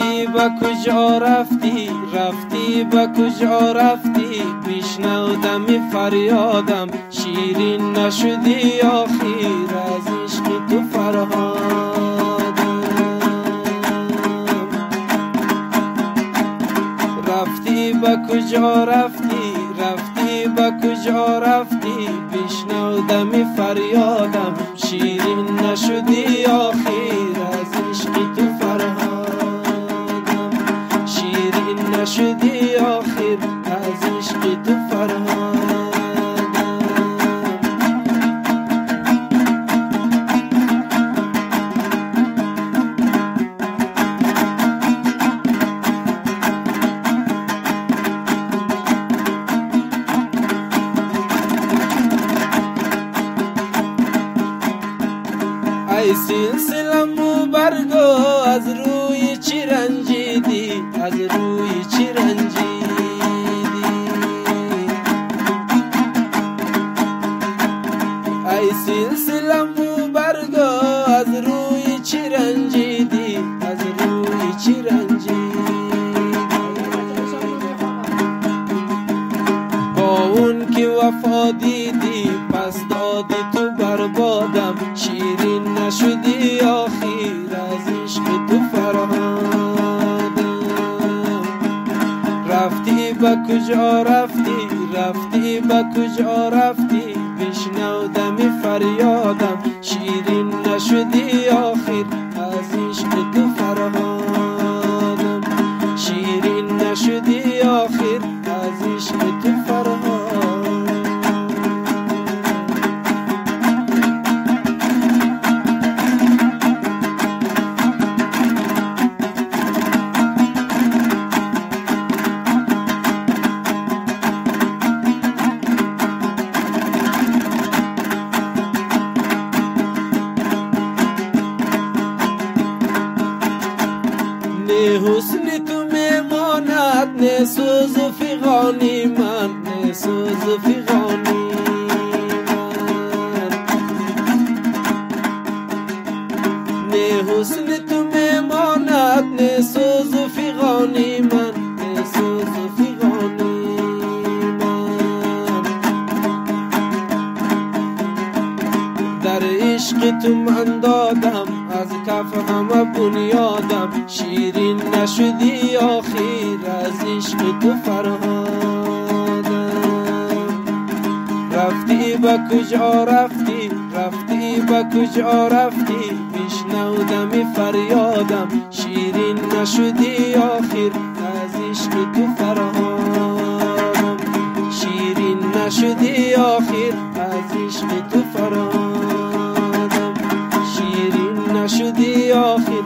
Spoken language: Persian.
رفتی به کجا رفتی، رفتی به کجا رفتی، بشنودم فریادم، شیرین نشدی آخر از عشق تو فرهادم. رفتی به کجا رفتی، رفتی به کجا رفتی، بشنودم فریادم، شیرین نشدی آخر از عشق تو فرهادم، شیرین نشدی آخر از عشق تو فرهادم. ای سلسله‌مو برگو از روی چی رنجیدی، از روی چی رنجیدی. ای سلسله‌مو برگو از روی چی رنجیدی، از روی چی رنجیدی. با اون که وفا دیدی پس دادی تو بربادم، شیرین نشدی آخر از عشق تو فرهادم. رفتی به کجا رفتی، رفتی به کجا رفتی، بشنودم فریادم، شیرین نشدی آخر از عشق تو فرهادم، شیرین نشدی آخر از عشق تو فرهادم. نه حسن تو میماند، نه سوز و فغانی من، نه سوز و فغانی من. نه حسن تو میماند، نه سوز و فغانی من، نه سوز و فغانی من. در عشق تو من دادم از کف همه بنیادم، شیرین نشدی آخر از عشق تو فرهادم. رفتی به کجا رفتی، رفتی به کجا رفتی، بشنودم فریادم، شیرین نشدی آخر از عشق تو فرهادم، شیرین نشدی آخر از عشق تو فرهادم، شیرین نشدی آخر